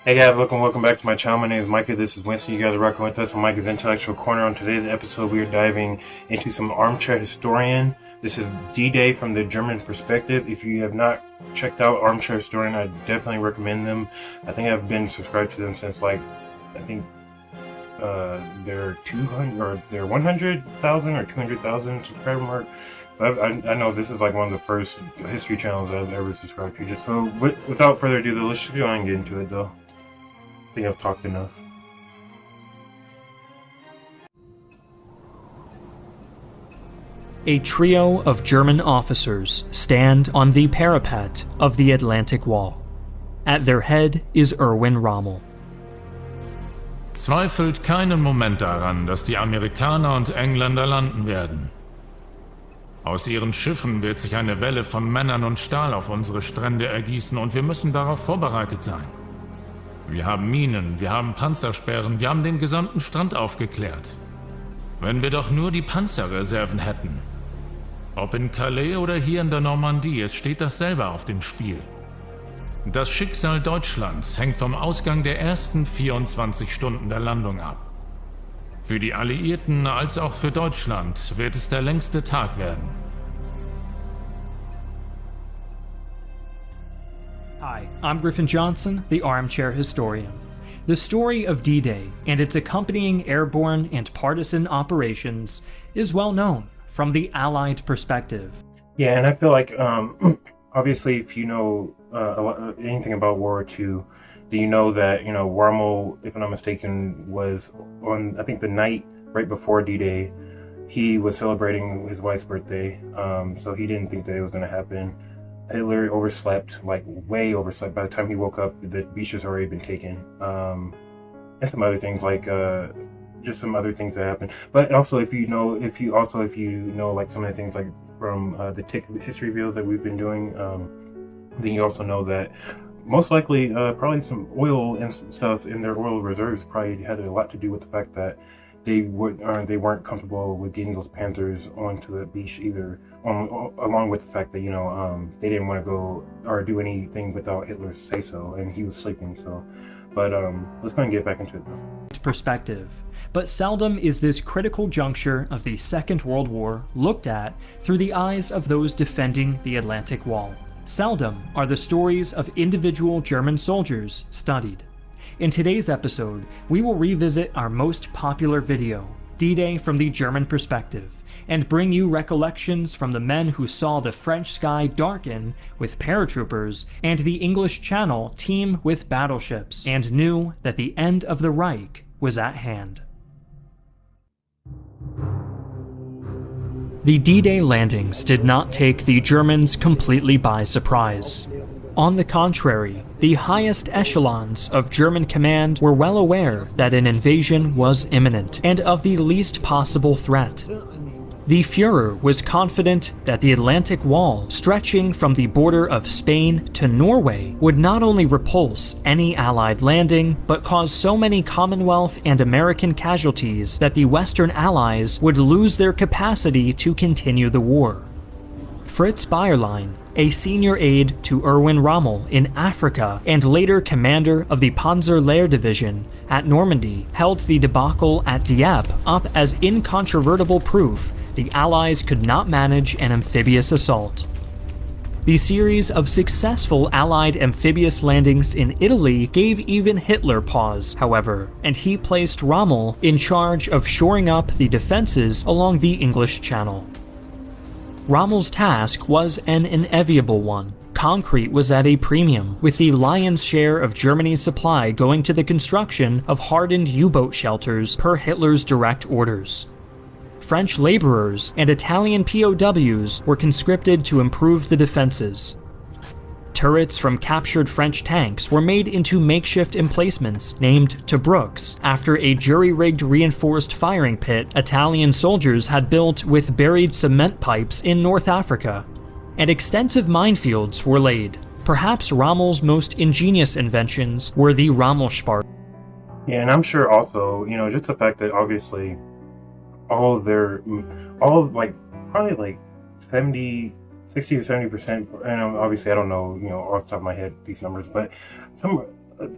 Hey guys, welcome back to my channel. My name is Micah. This is Winston. You guys are rocking with us on Micah's Intellectual Corner. On today's episode, we are diving into some Armchair Historian. This is D-Day from the German perspective. If you have not checked out Armchair Historian, I definitely recommend them. I think I've been subscribed to them since their 200 or their 100,000 or 200,000 subscriber mark. So I know this is like one of the first history channels I've ever subscribed to. So without further ado, though, let's just go and get into it though. I think I've talked enough. A trio of German officers stand on the parapet of the Atlantic Wall. At their head is Erwin Rommel. Zweifelt keinen Moment daran, dass die Amerikaner und Engländer landen werden. Aus ihren Schiffen wird sich eine Welle von Männern und Stahl auf unsere Strände ergießen und wir müssen darauf vorbereitet sein. Wir haben Minen, wir haben Panzersperren, wir haben den gesamten Strand aufgeklärt. Wenn wir doch nur die Panzerreserven hätten. Ob in Calais oder hier in der Normandie, es steht dasselbe auf dem Spiel. Das Schicksal Deutschlands hängt vom Ausgang der ersten 24 Stunden der Landung ab. Für die Alliierten als auch für Deutschland wird es der längste Tag werden. Hi, I'm Griffin Johnson, the Armchair Historian. The story of D-Day and its accompanying airborne and partisan operations is well known from the Allied perspective. Yeah, and I feel like, obviously, if you know anything about World War II, do you know that, Rommel, if I'm not mistaken, was on, I think, the night right before D-Day, he was celebrating his wife's birthday, so he didn't think that it was going to happen. Hitler overslept, like way overslept. By the time he woke up, the beach has already been taken. And some other things like just some other things that happened. But also, if you know like some of the things like from the history videos that we've been doing, then you also know that most likely probably some oil and stuff in their oil reserves probably had a lot to do with the fact that they weren't comfortable with getting those Panthers onto the beach either. Along with the fact that they didn't want to go or do anything without Hitler's say so, and he was sleeping. So, but let's go and get back into it though. Perspective, but seldom is this critical juncture of the Second World War looked at through the eyes of those defending the Atlantic Wall. Seldom are the stories of individual German soldiers studied. In today's episode, we will revisit our most popular video, D-Day from the German perspective, and bring you recollections from the men who saw the French sky darken with paratroopers and the English Channel teem with battleships, and knew that the end of the Reich was at hand. The D-Day landings did not take the Germans completely by surprise. On the contrary, the highest echelons of German command were well aware that an invasion was imminent and of the least possible threat. The Führer was confident that the Atlantic Wall, stretching from the border of Spain to Norway, would not only repulse any Allied landing, but cause so many Commonwealth and American casualties that the Western Allies would lose their capacity to continue the war. Fritz Bayerlein, a senior aide to Erwin Rommel in Africa and later commander of the Panzer Division at Normandy, held the debacle at Dieppe up as incontrovertible proof the Allies could not manage an amphibious assault. The series of successful Allied amphibious landings in Italy gave even Hitler pause, however, and he placed Rommel in charge of shoring up the defenses along the English Channel. Rommel's task was an enviable one. Concrete was at a premium, with the lion's share of Germany's supply going to the construction of hardened U-boat shelters per Hitler's direct orders. French laborers and Italian POWs were conscripted to improve the defenses. Turrets from captured French tanks were made into makeshift emplacements named Tobruks after a jury-rigged reinforced firing pit Italian soldiers had built with buried cement pipes in North Africa. And extensive minefields were laid. Perhaps Rommel's most ingenious inventions were the Rommelspart. Yeah, and I'm sure also, just the fact that obviously probably like 60 to 70%, and obviously I don't know, off the top of my head these numbers, but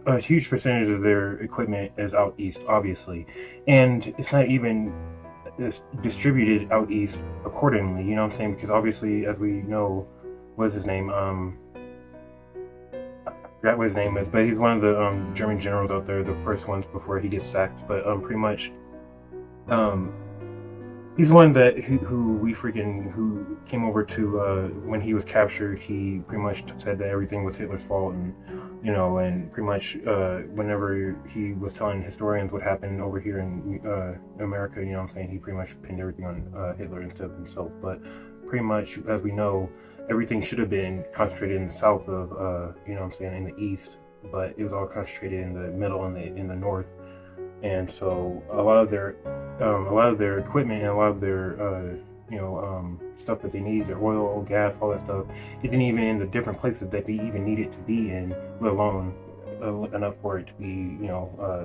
a huge percentage of their equipment is out east, obviously, and it's not even distributed out east accordingly. You know what I'm saying? Because obviously, as we know, what's his name? I forgot what his name is, but he's one of the German generals out there, the first ones before he gets sacked. But pretty much, he's one that who came over to when he was captured. He pretty much said that everything was Hitler's fault, and and pretty much whenever he was telling historians what happened over here in America, you know what I'm saying, he pretty much pinned everything on Hitler instead of himself. But pretty much, as we know, everything should have been concentrated in the south of you know what I'm saying, in the east, but it was all concentrated in the middle and in the north. And so a lot of their equipment and a lot of their stuff that they need, their oil, gas, all that stuff, isn't even in the different places that they even need it to be in, let alone enough for it to be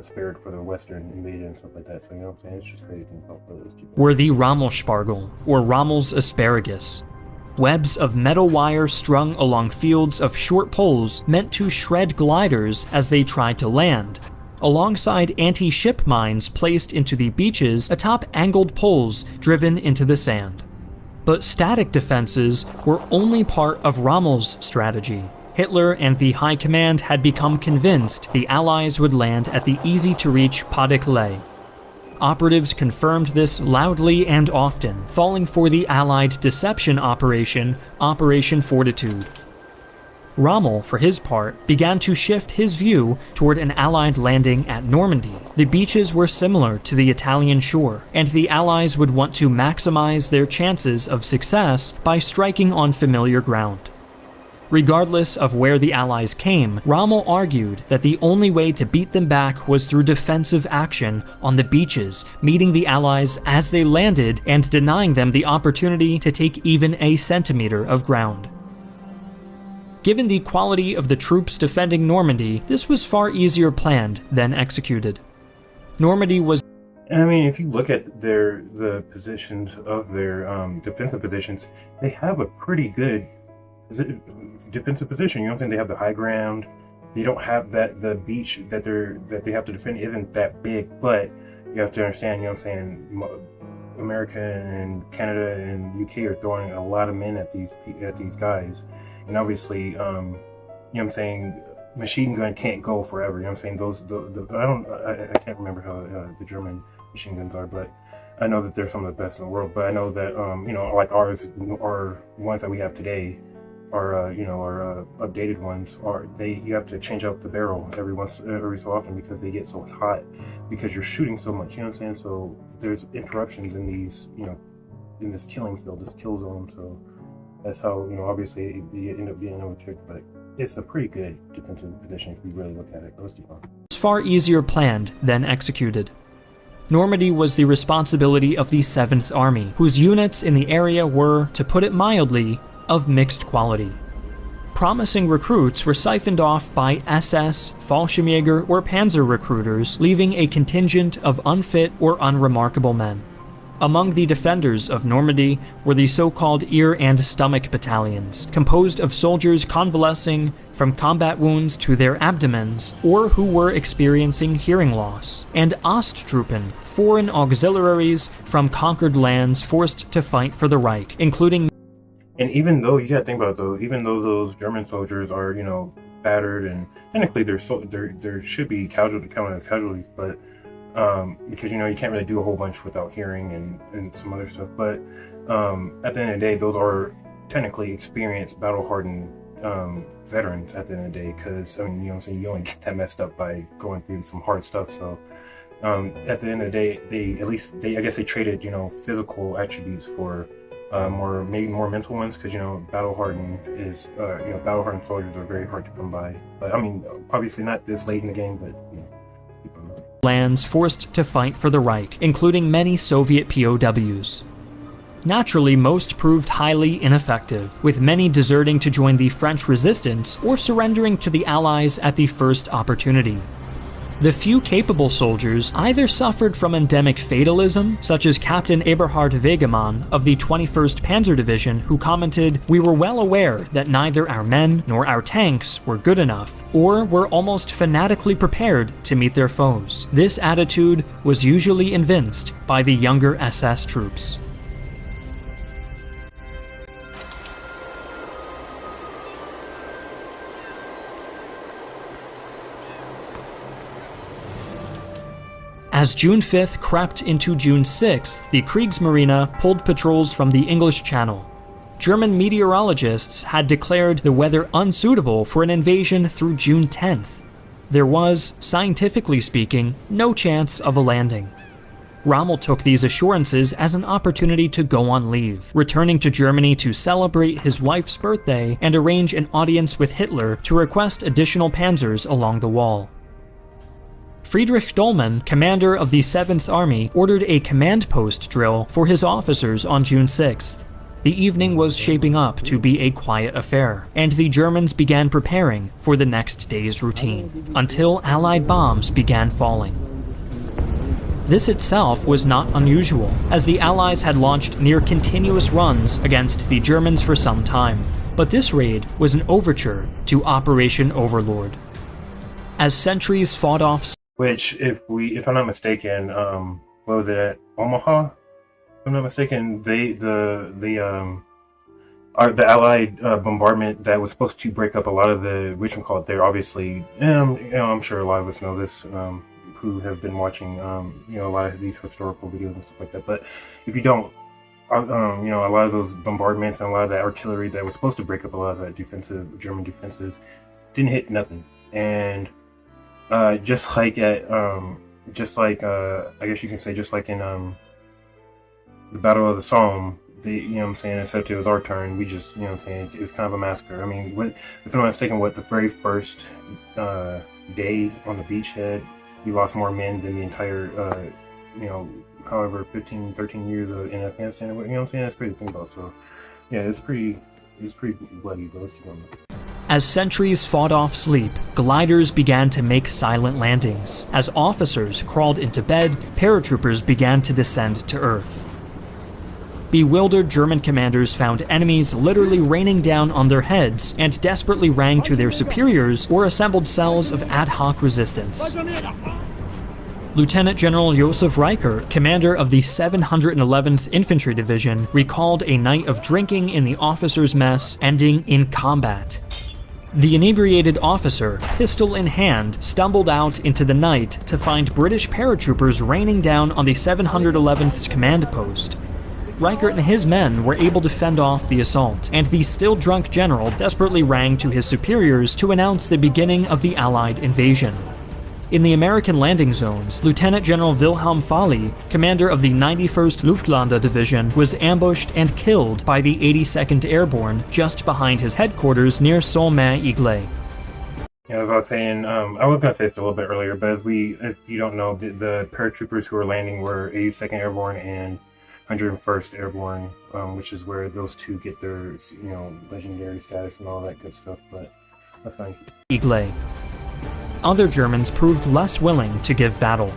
spared for the Western invasion and stuff like that. So you know what I'm saying, it's just crazy to think about those people. Were the Rommelspargel, or Rommel's asparagus. Webs of metal wire strung along fields of short poles meant to shred gliders as they tried to land, alongside anti-ship mines placed into the beaches atop angled poles driven into the sand. But static defenses were only part of Rommel's strategy. Hitler and the High Command had become convinced the Allies would land at the easy-to-reach Pas-de-Calais. Operatives confirmed this loudly and often, falling for the Allied deception operation, Operation Fortitude. Rommel, for his part, began to shift his view toward an Allied landing at Normandy. The beaches were similar to the Italian shore, and the Allies would want to maximize their chances of success by striking on familiar ground. Regardless of where the Allies came, Rommel argued that the only way to beat them back was through defensive action on the beaches, meeting the Allies as they landed and denying them the opportunity to take even a centimeter of ground. Given the quality of the troops defending Normandy, this was far easier planned than executed. Normandy was... I mean, if you look at the positions of their defensive positions, they have a pretty good defensive position. You know what I'm saying? They have the high ground. They don't have the beach that they have to defend isn't that big, but you have to understand, you know what I'm saying, America and Canada and UK are throwing a lot of men at these guys. And obviously, you know what I'm saying, machine gun can't go forever. You know what I'm saying? I can't remember how the German machine guns are, but I know that they're some of the best in the world. But I know that like ours, our ones that we have today, our updated ones you have to change out the barrel every so often because they get so hot because you're shooting so much. You know what I'm saying? So there's interruptions in these, in this killing field, this kill zone. So that's how, obviously you end up being overtook, but it's a pretty good defensive position if you really look at it. It's far easier planned than executed. Normandy was the responsibility of the 7th Army, whose units in the area were, to put it mildly, of mixed quality. Promising recruits were siphoned off by SS, Fallschirmjäger, or Panzer recruiters, leaving a contingent of unfit or unremarkable men. Among the defenders of Normandy were the so-called ear and stomach battalions, composed of soldiers convalescing from combat wounds to their abdomens, or who were experiencing hearing loss, and Osttruppen, foreign auxiliaries from conquered lands forced to fight for the Reich, including... And even though, you gotta think about it though, even though those German soldiers are, battered, and technically there should be casualties, but because you can't really do a whole bunch without hearing and some other stuff. But at the end of the day, those are technically experienced, battle-hardened veterans at the end of the day. Because you only get that messed up by going through some hard stuff. So at the end of the day, I guess they traded physical attributes for maybe more mental ones, because battle-hardened soldiers are very hard to come by. But obviously not this late in the game, but lands forced to fight for the Reich, including many Soviet POWs. Naturally, most proved highly ineffective, with many deserting to join the French resistance or surrendering to the Allies at the first opportunity. The few capable soldiers either suffered from endemic fatalism, such as Captain Eberhard Wegemann of the 21st Panzer Division, who commented, "We were well aware that neither our men nor our tanks were good enough," or were almost fanatically prepared to meet their foes. This attitude was usually evinced by the younger SS troops. As June 5th crept into June 6th, the Kriegsmarine pulled patrols from the English Channel. German meteorologists had declared the weather unsuitable for an invasion through June 10th. There was, scientifically speaking, no chance of a landing. Rommel took these assurances as an opportunity to go on leave, returning to Germany to celebrate his wife's birthday and arrange an audience with Hitler to request additional panzers along the wall. Friedrich Dollmann, commander of the 7th Army, ordered a command post drill for his officers on June 6th. The evening was shaping up to be a quiet affair, and the Germans began preparing for the next day's routine, until Allied bombs began falling. This itself was not unusual, as the Allies had launched near-continuous runs against the Germans for some time, but this raid was an overture to Operation Overlord. As sentries fought off, Which, if I'm not mistaken, what was it, at Omaha? If I'm not mistaken, the Allied bombardment that was supposed to break up a lot of the whatchamacallit there, obviously, I'm sure a lot of us know this, who have been watching, a lot of these historical videos and stuff like that. But if you don't, a lot of those bombardments and a lot of that artillery that was supposed to break up a lot of that German defenses didn't hit nothing. And just like I guess you can say, just like in the Battle of the Somme, except it was our turn, we just, it was kind of a massacre. I mean, if I'm not mistaken, the very first day on the beachhead, we lost more men than the entire, however, 13 years in Afghanistan. That's crazy to think about. So, yeah, it's pretty bloody, but let's keep going. As sentries fought off sleep, gliders began to make silent landings. As officers crawled into bed, paratroopers began to descend to Earth. Bewildered German commanders found enemies literally raining down on their heads and desperately rang to their superiors or assembled cells of ad hoc resistance. Lieutenant General Josef Reicher, commander of the 711th Infantry Division, recalled a night of drinking in the officers' mess ending in combat. The inebriated officer, pistol in hand, stumbled out into the night to find British paratroopers raining down on the 711th's command post. Reicher and his men were able to fend off the assault, and the still drunk general desperately rang to his superiors to announce the beginning of the Allied invasion. In the American landing zones, Lieutenant General Wilhelm Fahly, commander of the 91st Luftlandedivision, Division, was ambushed and killed by the 82nd Airborne just behind his headquarters near Saulmain-Iglay. Yeah, as I was saying, I was going to say this a little bit earlier, but if you don't know, the paratroopers who were landing were 82nd Airborne and 101st Airborne, which is where those two get their, legendary status and all that good stuff, but that's fine. Iglay. Other Germans proved less willing to give battle.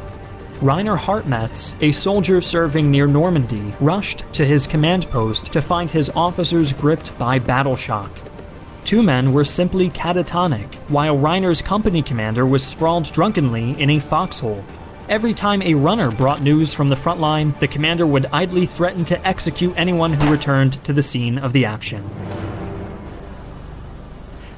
Rainer Hartmetz, a soldier serving near Normandy, rushed to his command post to find his officers gripped by battle shock. Two men were simply catatonic, while Rainer's company commander was sprawled drunkenly in a foxhole. Every time a runner brought news from the front line, the commander would idly threaten to execute anyone who returned to the scene of the action.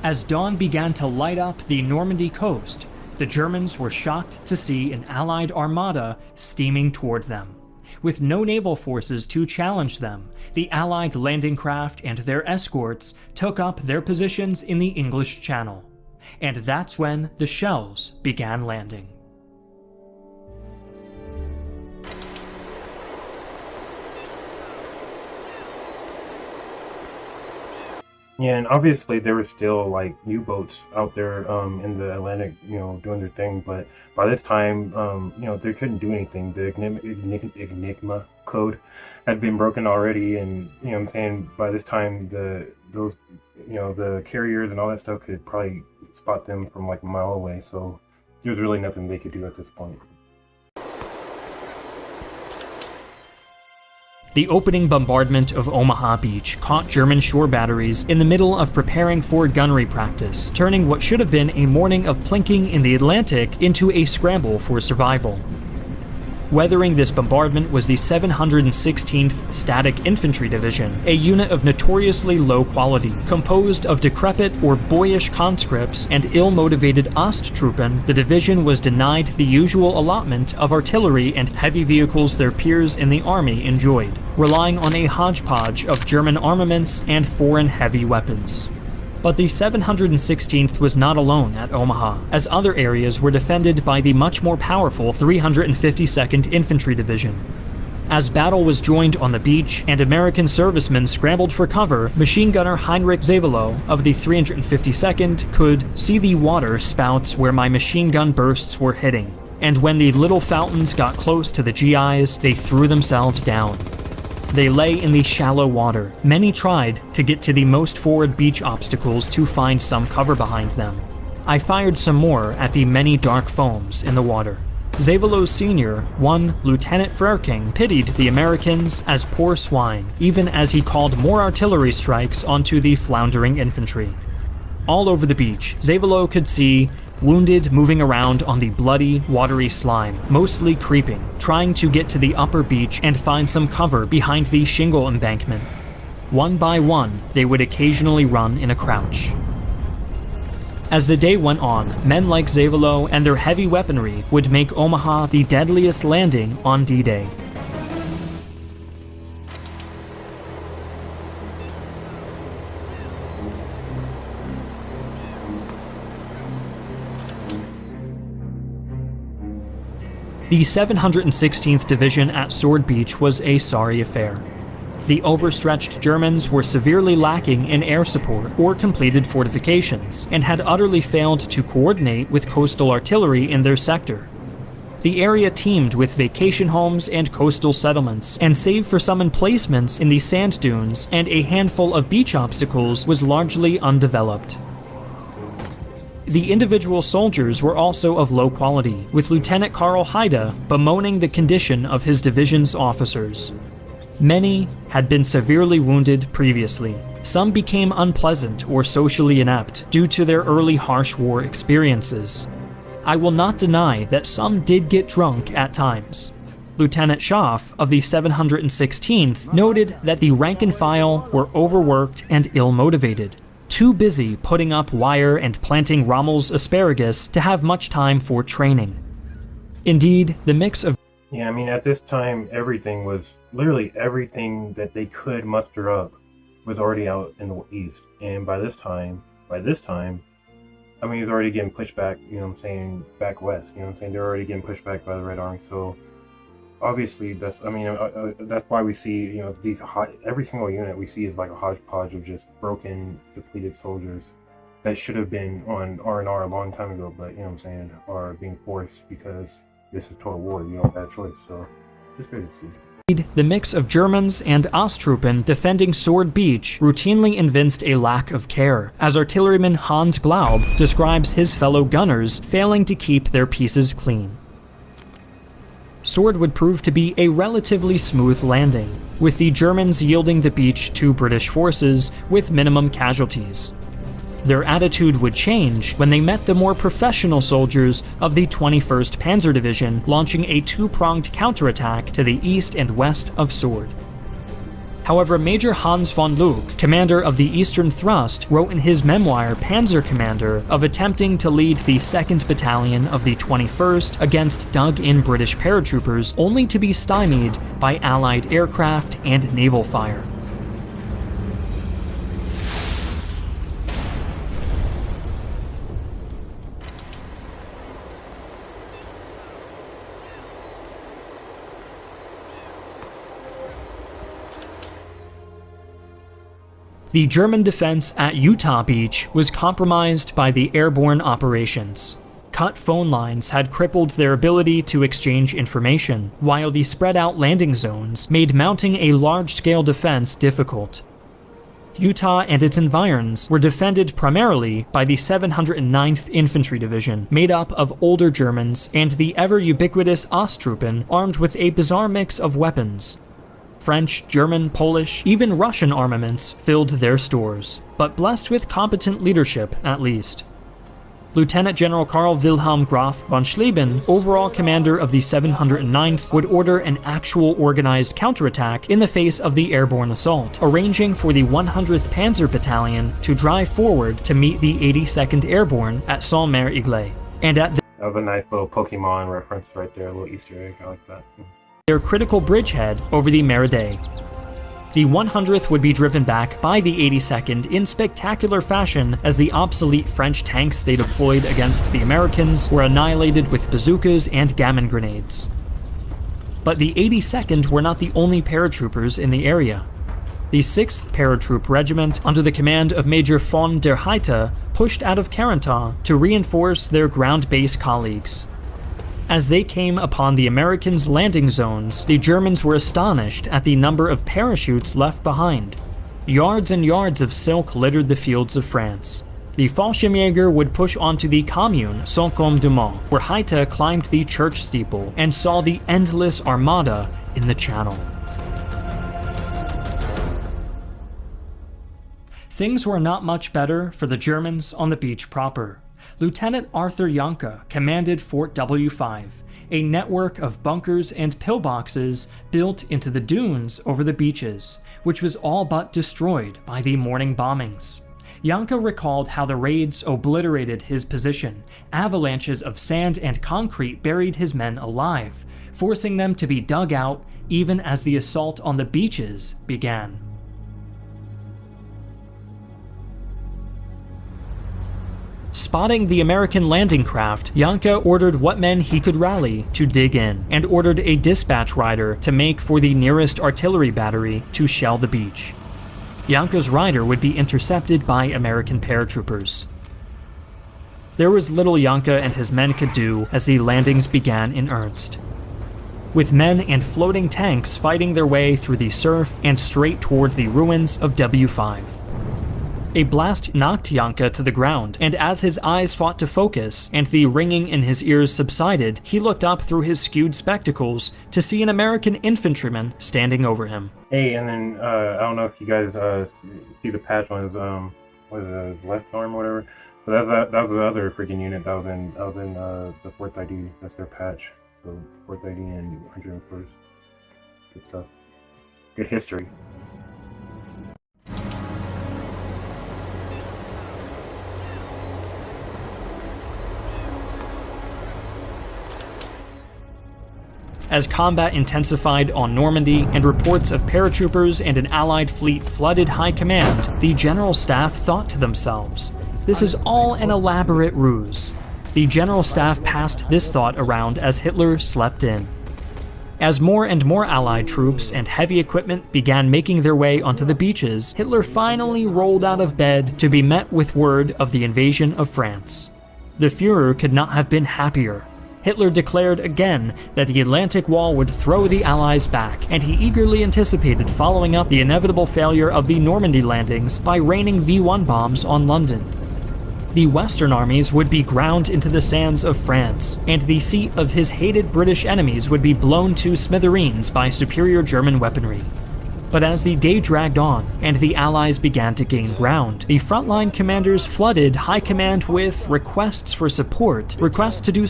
As dawn began to light up the Normandy coast, the Germans were shocked to see an Allied armada steaming toward them. With no naval forces to challenge them, the Allied landing craft and their escorts took up their positions in the English Channel. And that's when the shells began landing. Yeah, and obviously there were still U-boats out there in the Atlantic, doing their thing. But by this time, they couldn't do anything. The Enigma code had been broken already, and by this time the carriers and all that stuff could probably spot them from a mile away. So there's really nothing they could do at this point. The opening bombardment of Omaha Beach caught German shore batteries in the middle of preparing for gunnery practice, turning what should have been a morning of plinking in the Atlantic into a scramble for survival. Weathering this bombardment was the 716th Static Infantry Division, a unit of notoriously low quality, composed of decrepit or boyish conscripts and ill-motivated Osttruppen. The division was denied the usual allotment of artillery and heavy vehicles their peers in the army enjoyed, relying on a hodgepodge of German armaments and foreign heavy weapons. But the 716th was not alone at Omaha, as other areas were defended by the much more powerful 352nd Infantry Division. As battle was joined on the beach and American servicemen scrambled for cover, machine gunner Heinrich Zavelo of the 352nd could see the water spouts where my machine gun bursts were hitting, and when the little fountains got close to the GIs, they threw themselves down. They lay in the shallow water. Many tried to get to the most forward beach obstacles to find some cover behind them. I fired some more at the many dark foams in the water. Zavelo's senior, one Lieutenant Frerking, pitied the Americans as poor swine, even as he called more artillery strikes onto the floundering infantry. All over the beach, Zavelo could see wounded moving around on the bloody, watery slime, mostly creeping, trying to get to the upper beach and find some cover behind the shingle embankment. One by one, they would occasionally run in a crouch. As the day went on, men like Zavelo and their heavy weaponry would make Omaha the deadliest landing on D-Day. The 716th Division at Sword Beach was a sorry affair. The overstretched Germans were severely lacking in air support or completed fortifications, and had utterly failed to coordinate with coastal artillery in their sector. The area teemed with vacation homes and coastal settlements, and save for some emplacements in the sand dunes and a handful of beach obstacles, was largely undeveloped. The individual soldiers were also of low quality, with Lieutenant Karl Haida bemoaning the condition of his division's officers. Many had been severely wounded previously. Some became unpleasant or socially inept due to their early harsh war experiences. I will not deny that some did get drunk at times. Lieutenant Schaff of the 716th noted that the rank and file were overworked and ill-motivated, too busy putting up wire and planting Rommel's asparagus to have much time for training. Indeed, the mix of Yeah, I mean, at this time, literally everything that they could muster up was already out in the east. And by this time, I mean, he was already getting pushed back, back west, they're already getting pushed back by the Red Army. So obviously that's why we see, every single unit we see is like a hodgepodge of just broken, depleted soldiers that should have been on R&R a long time ago, but are being forced because this is total war. You don't have that choice. So it's good to see. The mix of Germans and Osttruppen defending Sword Beach routinely evinced a lack of care, as artilleryman Hans Glaub describes his fellow gunners failing to keep their pieces clean. Sword would prove to be a relatively smooth landing, with the Germans yielding the beach to British forces with minimum casualties. Their attitude would change when they met the more professional soldiers of the 21st Panzer Division, launching a two-pronged counterattack to the east and west of Sword. However, Major Hans von Luck, commander of the Eastern Thrust, wrote in his memoir Panzer Commander of attempting to lead the 2nd Battalion of the 21st against dug-in British paratroopers, only to be stymied by Allied aircraft and naval fire. The German defense at Utah Beach was compromised by the airborne operations. Cut phone lines had crippled their ability to exchange information, while the spread-out landing zones made mounting a large-scale defense difficult. Utah and its environs were defended primarily by the 709th Infantry Division, made up of older Germans, and the ever-ubiquitous Osttruppen, armed with a bizarre mix of weapons. French, German, Polish, even Russian armaments filled their stores, but blessed with competent leadership at least. Lieutenant General Karl Wilhelm Graf von Schlieben, overall commander of the 709th, would order an actual organized counterattack in the face of the airborne assault, arranging for the 100th Panzer Battalion to drive forward to meet the 82nd Airborne at Saint-Mère-Iglay. And at That was a nice little Pokemon reference right there, a little Easter egg, I like that. their critical bridgehead over the Mérode. The 100th would be driven back by the 82nd in spectacular fashion as the obsolete French tanks they deployed against the Americans were annihilated with bazookas and gammon grenades. But the 82nd were not the only paratroopers in the area. The 6th Paratroop Regiment, under the command of Major von der Heide, pushed out of Carentan to reinforce their ground-based colleagues. As they came upon the Americans' landing zones, the Germans were astonished at the number of parachutes left behind. Yards and yards of silk littered the fields of France. The Fallschirmjäger would push onto the commune Saint-Côme-du-Mont, where Heide climbed the church steeple and saw the endless armada in the channel. Things were not much better for the Germans on the beach proper. Lieutenant Arthur Janke commanded Fort W5, a network of bunkers and pillboxes built into the dunes over the beaches, which was all but destroyed by the morning bombings. Janke recalled how the raids obliterated his position. Avalanches of sand and concrete buried his men alive, forcing them to be dug out even as the assault on the beaches began. Spotting the American landing craft, Janke ordered what men he could rally to dig in, and ordered a dispatch rider to make for the nearest artillery battery to shell the beach. Janke's rider would be intercepted by American paratroopers. There was little Janke and his men could do as the landings began in earnest, with men and floating tanks fighting their way through the surf and straight toward the ruins of W5. A blast knocked Janke to the ground, and as his eyes fought to focus and the ringing in his ears subsided, he looked up through his skewed spectacles to see an American infantryman standing over him. Hey, and then I don't know if you guys see the patch on his left arm or whatever, but that was the other freaking unit that was in the 4th ID. That's their patch. So 4th ID and 101st. Good stuff. Good history. As combat intensified on Normandy and reports of paratroopers and an Allied fleet flooded high command, the General Staff thought to themselves, "This is all an elaborate ruse." The General Staff passed this thought around as Hitler slept in. As more and more Allied troops and heavy equipment began making their way onto the beaches, Hitler finally rolled out of bed to be met with word of the invasion of France. The Führer could not have been happier. Hitler declared again that the Atlantic Wall would throw the Allies back, and he eagerly anticipated following up the inevitable failure of the Normandy landings by raining V-1 bombs on London. The Western armies would be ground into the sands of France, and the seat of his hated British enemies would be blown to smithereens by superior German weaponry. But as the day dragged on, and the Allies began to gain ground, the frontline commanders flooded High Command with requests for support, requests to do.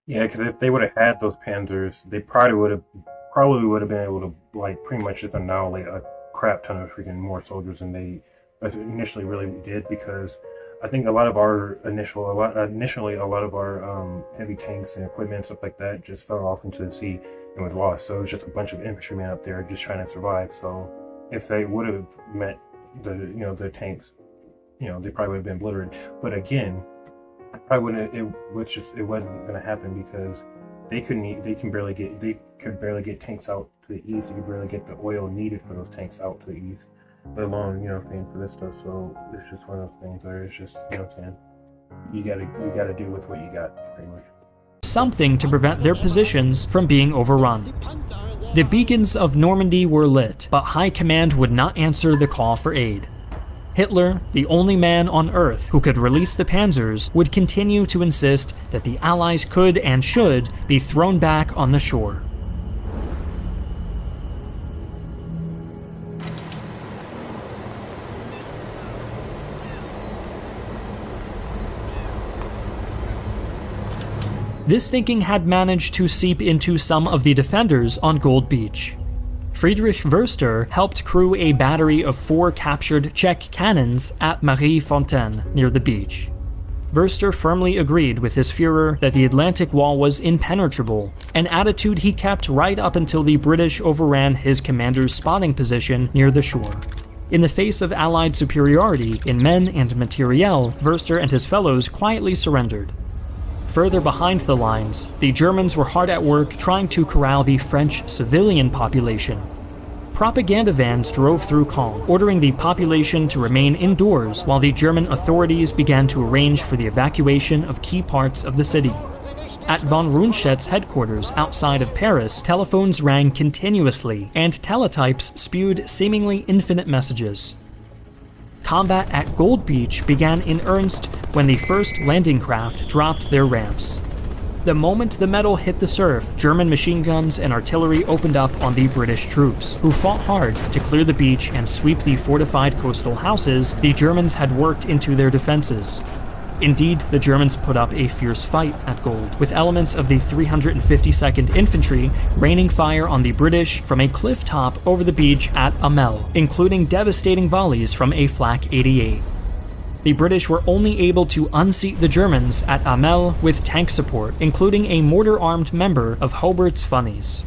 Yeah, because if they would have had those Panzers, they probably would have been able to like pretty much just annihilate a crap ton of freaking more soldiers than they initially really did. Because I think a lot of our initially a lot of our heavy tanks and equipment and stuff like that just fell off into the sea and was lost. So it was just a bunch of infantrymen up there just trying to survive. So if they would have met the tanks, they probably would have been obliterated. But again, it wasn't going to happen because they could barely get tanks out to the east. They could barely get the oil needed for those tanks out to the east, let alone paying for this stuff. So it's just one of those things where it's just you gotta do with what you got pretty much. Something to prevent their positions from being overrun. The beacons of Normandy were lit, but High Command would not answer the call for aid. Hitler, the only man on Earth who could release the panzers, would continue to insist that the Allies could and should be thrown back on the shore. This thinking had managed to seep into some of the defenders on Gold Beach. Friedrich Wurster helped crew a battery of 4 captured Czech cannons at Marie Fontaine near the beach. Wurster firmly agreed with his Führer that the Atlantic Wall was impenetrable, an attitude he kept right up until the British overran his commander's spotting position near the shore. In the face of Allied superiority in men and materiel, Wurster and his fellows quietly surrendered. Further behind the lines, the Germans were hard at work trying to corral the French civilian population. Propaganda vans drove through Caen, ordering the population to remain indoors while the German authorities began to arrange for the evacuation of key parts of the city. At von Rundstedt's headquarters outside of Paris, telephones rang continuously, and teletypes spewed seemingly infinite messages. Combat at Gold Beach began in earnest when the first landing craft dropped their ramps. The moment the metal hit the surf, German machine guns and artillery opened up on the British troops, who fought hard to clear the beach and sweep the fortified coastal houses the Germans had worked into their defenses. Indeed, the Germans put up a fierce fight at Gold, with elements of the 352nd Infantry raining fire on the British from a cliff top over the beach at Amel, including devastating volleys from a Flak 88. The British were only able to unseat the Germans at Amel with tank support, including a mortar-armed member of Hobart's Funnies.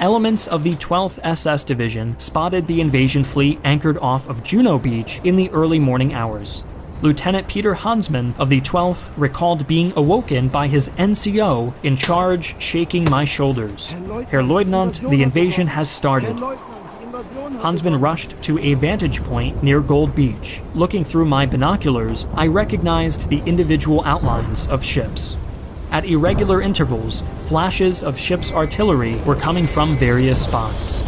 Elements of the 12th SS Division spotted the invasion fleet anchored off of Juno Beach in the early morning hours. Lieutenant Peter Hansmann of the 12th recalled being awoken by his NCO in charge, shaking my shoulders. Herr Leutnant, the invasion has started. Hansmann rushed to a vantage point near Gold Beach. Looking through my binoculars, I recognized the individual outlines of ships. At irregular intervals, flashes of ships' artillery were coming from various spots.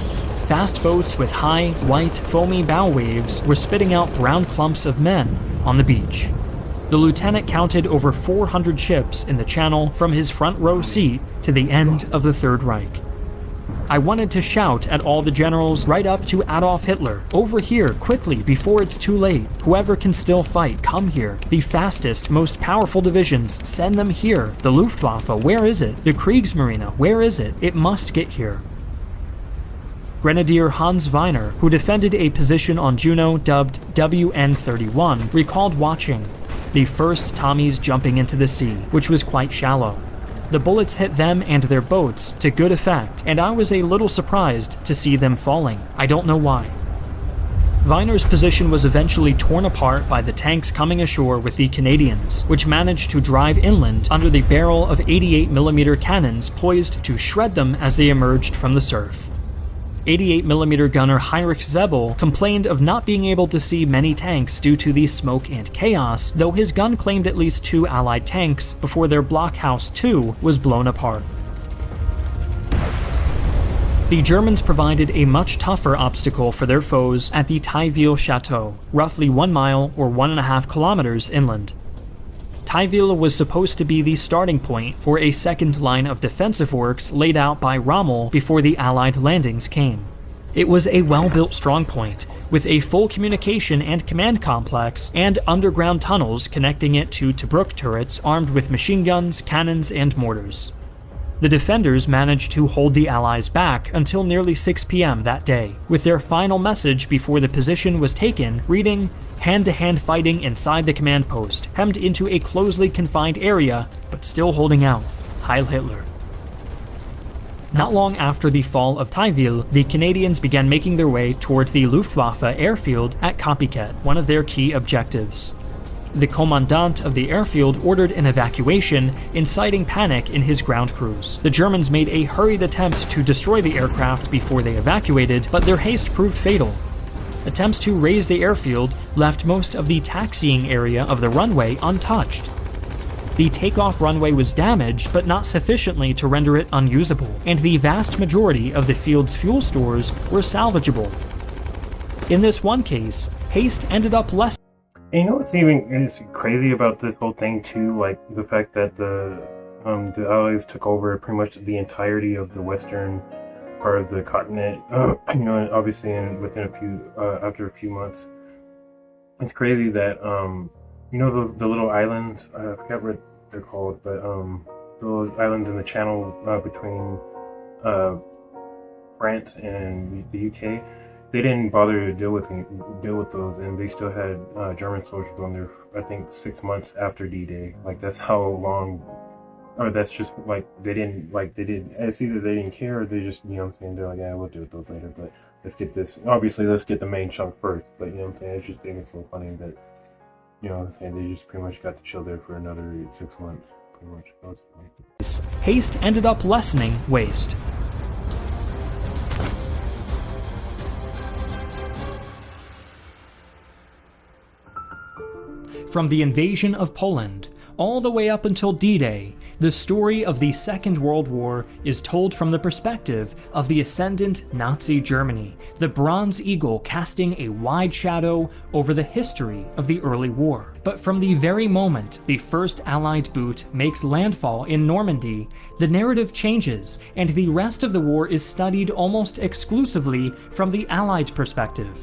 Fast boats with high, white, foamy bow waves were spitting out brown clumps of men on the beach. The lieutenant counted over 400 ships in the channel from his front row seat to the end of the Third Reich. I wanted to shout at all the generals right up to Adolf Hitler, "Over here, quickly, before it's too late. Whoever can still fight, come here. The fastest, most powerful divisions, send them here. The Luftwaffe, where is it? The Kriegsmarine, where is it? It must get here." Grenadier Hans Weiner, who defended a position on Juno dubbed WN31, recalled watching the first Tommies jumping into the sea, which was quite shallow. The bullets hit them and their boats to good effect, and I was a little surprised to see them falling. I don't know why. Weiner's position was eventually torn apart by the tanks coming ashore with the Canadians, which managed to drive inland under the barrel of 88mm cannons poised to shred them as they emerged from the surf. 88mm gunner Heinrich Zebel complained of not being able to see many tanks due to the smoke and chaos, though his gun claimed at least 2 Allied tanks before their blockhouse 2 was blown apart. The Germans provided a much tougher obstacle for their foes at the Tailleville Chateau, roughly 1 mile or 1.5 kilometers inland. Tailleville was supposed to be the starting point for a second line of defensive works laid out by Rommel before the Allied landings came. It was a well-built strongpoint, with a full communication and command complex and underground tunnels connecting it to Tobruk turrets armed with machine guns, cannons, and mortars. The defenders managed to hold the Allies back until nearly 6 p.m. that day, with their final message before the position was taken reading, "Hand-to-hand fighting inside the command post, hemmed into a closely confined area, but still holding out. Heil Hitler." Not long after the fall of Tailleville, the Canadians began making their way toward the Luftwaffe airfield at Copycat, one of their key objectives. The commandant of the airfield ordered an evacuation, inciting panic in his ground crews. The Germans made a hurried attempt to destroy the aircraft before they evacuated, but their haste proved fatal. Attempts to raise the airfield left most of the taxiing area of the runway untouched. The takeoff runway was damaged, but not sufficiently to render it unusable, and the vast majority of the field's fuel stores were salvageable. In this one case, haste ended up less. And you know what's even crazy about this whole thing too? Like the fact that the Allies took over pretty much the entirety of the western part of the continent. You know, and obviously, after a few months, it's crazy that you know the little islands. I forget what they're called, but the little islands in the channel between France and the UK. They didn't bother to deal with those, and they still had German soldiers on there. I think 6 months after D-Day. Like that's how long, or that's just like they didn't. It's either they didn't care or they just, you know what I'm saying, they're like, yeah, we'll deal with those later. But let's get this. Obviously, let's get the main chunk first. But you know what I'm saying. It's just think it's so funny that, you know what I'm saying, they just pretty much got to chill there for another 6 months. Pretty much. That was funny. Haste ended up lessening waste. From the invasion of Poland all the way up until D-Day, the story of the Second World War is told from the perspective of the ascendant Nazi Germany, the Bronze Eagle casting a wide shadow over the history of the early war. But from the very moment the first Allied boot makes landfall in Normandy, the narrative changes, and the rest of the war is studied almost exclusively from the Allied perspective.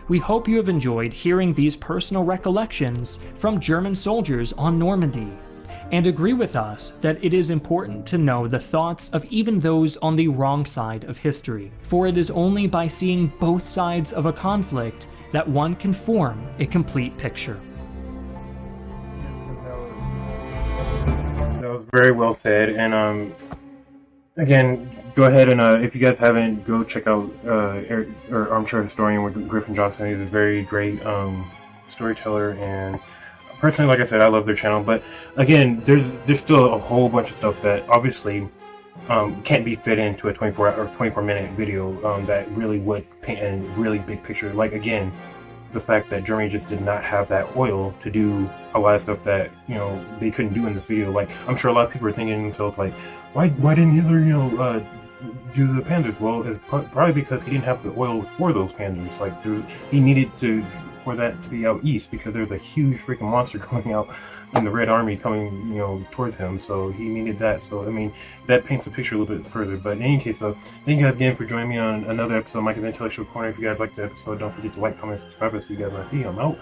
We hope you have enjoyed hearing these personal recollections from German soldiers on Normandy, and agree with us that it is important to know the thoughts of even those on the wrong side of history, for it is only by seeing both sides of a conflict that one can form a complete picture. That was very well said, and again, go ahead and if you guys haven't, go check out Armchair Historian with Griffin Johnson. He's a very great storyteller, and personally, like I said, I love their channel. But again, there's still a whole bunch of stuff that obviously can't be fit into a 24-minute video that really would paint a really big picture. Like again, the fact that Germany just did not have that oil to do a lot of stuff that, you know, they couldn't do in this video. Like I'm sure a lot of people are thinking to themselves, like, why didn't Hitler, you know, do the Panzers? Well, it's probably because he didn't have the oil for those Panzers. Like he needed for that to be out east, because there's a huge freaking monster going out in the Red Army coming, you know, towards him. So he needed that. So I mean, that paints the picture a little bit further. But in any case, thank you guys again for joining me on another episode of Mike's Intellectual Corner. If you guys liked the episode, don't forget to like, comment, subscribe. See you guys when I see you. I'm out.